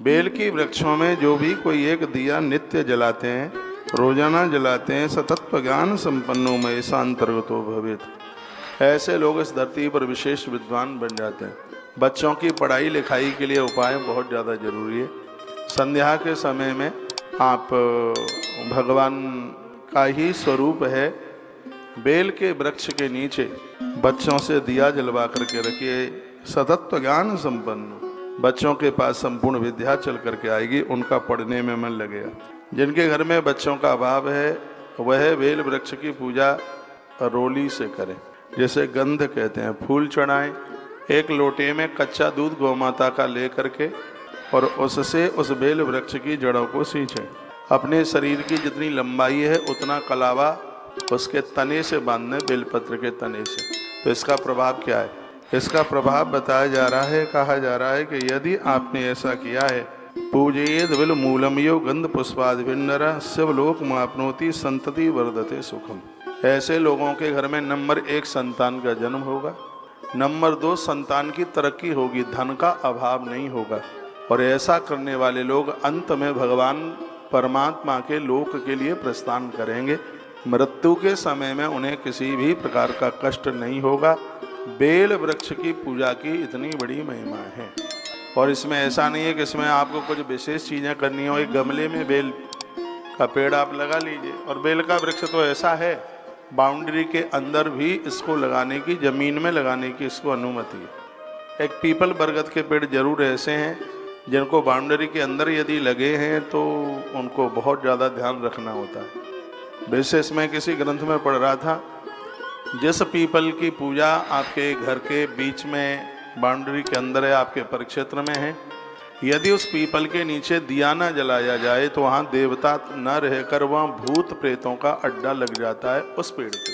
Bell की वृक्षों में जो भी कोई एक दिया नित्य जलाते हैं, रोजाना जलाते हैं, सतत्व ज्ञान संपन्नो में ऐसा अंतर्गतो भवेत, ऐसे लोग इस धरती पर विशेष विद्वान बन जाते हैं। बच्चों की पढ़ाई लिखाई के लिए उपाय बहुत ज़्यादा जरूरी है। संध्या के समय में आप भगवान का ही स्वरूप है, बेल के वृक्ष के नीचे बच्चों से दिया जलवा करके रखिए। सतत्व ज्ञान संपन्न बच्चों के पास संपूर्ण विद्या चल करके आएगी, उनका पढ़ने में मन लगेगा। जिनके घर में बच्चों का अभाव है वह बेल वृक्ष की पूजा रोली से करें, जैसे गंध कहते हैं, फूल चढ़ाएं, एक लोटे में कच्चा दूध गौ माता का ले करके और उससे उस बेल वृक्ष की जड़ों को सींचें। अपने शरीर की जितनी लंबाई है उतना कलावा उसके तने से बांधने, बेलपत्र के तने से। तो इसका प्रभाव क्या है? इसका प्रभाव बताया जा रहा है, कहा जा रहा है कि यदि आपने ऐसा किया है, पूजयेद बिल मूलम यो गंध पुष्पाद विन्नर शिवलोक मापनोति संतति वर्धते सुखम। ऐसे लोगों के घर में नंबर 1 संतान का जन्म होगा, नंबर 2 संतान की तरक्की होगी, धन का अभाव नहीं होगा। और ऐसा करने वाले लोग अंत में भगवान परमात्मा के लोक के लिए प्रस्थान करेंगे। मृत्यु के समय में उन्हें किसी भी प्रकार का कष्ट नहीं होगा। बेल वृक्ष की पूजा की इतनी बड़ी महिमा है। और इसमें ऐसा नहीं है कि इसमें आपको कुछ विशेष चीज़ें करनी हो। एक गमले में बेल का पेड़ आप लगा लीजिए, और बेल का वृक्ष तो ऐसा है बाउंड्री के अंदर भी इसको लगाने की, जमीन में लगाने की इसको अनुमति है। एक पीपल बरगद के पेड़ जरूर ऐसे हैं जिनको बाउंड्री के अंदर यदि लगे हैं तो उनको बहुत ज़्यादा ध्यान रखना होता है। विशेष मैं किसी ग्रंथ में पढ़ रहा था, जिस पीपल की पूजा आपके घर के बीच में बाउंड्री के अंदर है, आपके परिक्षेत्र में है, यदि उस पीपल के नीचे दिया न जलाया जाए तो वहाँ देवता न रहकर वहाँ भूत प्रेतों का अड्डा लग जाता है उस पेड़ पे।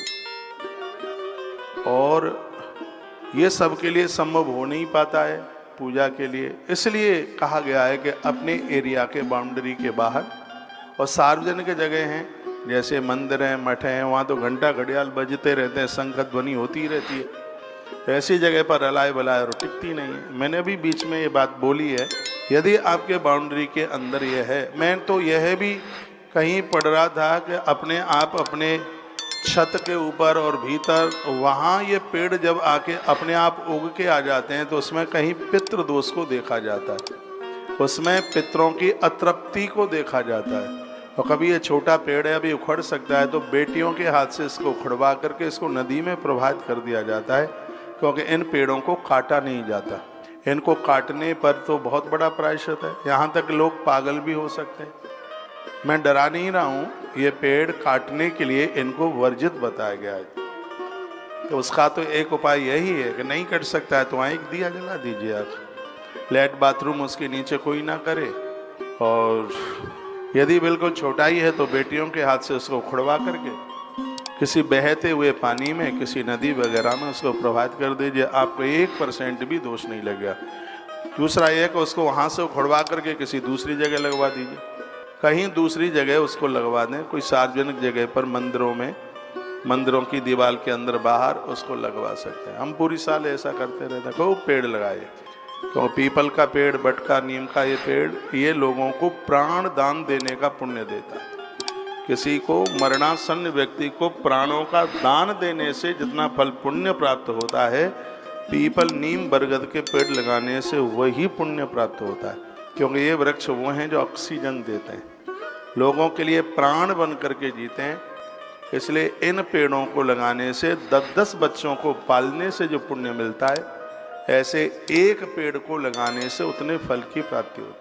और ये सबके लिए संभव हो नहीं पाता है पूजा के लिए, इसलिए कहा गया है कि अपने एरिया के बाउंड्री के बाहर और सार्वजनिक जगह हैं, जैसे मंदिर हैं, मठ हैं, वहाँ तो घंटा घड़ियाल बजते रहते हैं, शंख ध्वनि होती रहती है। ऐसी जगह पर अलाय बलाय और टिकती नहीं है। मैंने भी बीच में ये बात बोली है, यदि आपके बाउंड्री के अंदर यह है, मैं तो यह भी कहीं पढ़ रहा था कि अपने आप अपने छत के ऊपर और भीतर वहाँ ये पेड़ जब आके अपने आप उग के आ जाते हैं तो उसमें कहीं पितृ दोष को देखा जाता है, उसमें पितरों की अतृप्ति को देखा जाता है। और कभी ये छोटा पेड़ है, अभी उखड़ सकता है, तो बेटियों के हाथ से इसको उखड़वा करके इसको नदी में प्रवाहित कर दिया जाता है, क्योंकि इन पेड़ों को काटा नहीं जाता। इनको काटने पर तो बहुत बड़ा प्रायश्चित है, यहाँ तक लोग पागल भी हो सकते हैं। मैं डरा नहीं रहा हूँ, ये पेड़ काटने के लिए इनको वर्जित बताया गया है। तो उसका तो एक उपाय यही है कि नहीं कट सकता है तो वहाँ एक दिया जला दीजिए आप, लेट बाथरूम उसके नीचे कोई ना करे। और यदि बिल्कुल छोटा ही है तो बेटियों के हाथ से उसको उखड़वा करके किसी बहते हुए पानी में, किसी नदी वगैरह में उसको प्रवाहित कर दीजिए, आपको 1% भी दोष नहीं लगेगा। दूसरा यह कि उसको वहाँ से उखड़वा करके किसी दूसरी जगह लगवा दीजिए, कहीं दूसरी जगह उसको लगवा दें, कोई सार्वजनिक जगह पर, मंदिरों में, मंदिरों की दीवार के अंदर बाहर उसको लगवा सकते हैं। हम पूरी साल ऐसा करते रहते हैं, खूब पेड़ लगाए। तो पीपल का पेड़, बट का, नीम का ये पेड़, ये लोगों को प्राण दान देने का पुण्य देता है। किसी को मरणासन्न व्यक्ति को प्राणों का दान देने से जितना फल पुण्य प्राप्त होता है, पीपल नीम बरगद के पेड़ लगाने से वही पुण्य प्राप्त होता है, क्योंकि ये वृक्ष वो हैं जो ऑक्सीजन देते हैं, लोगों के लिए प्राण बन करके जीते हैं। इसलिए इन पेड़ों को लगाने से 10-10 बच्चों को पालने से जो पुण्य मिलता है, ऐसे एक पेड़ को लगाने से उतने फल की प्राप्ति होती है।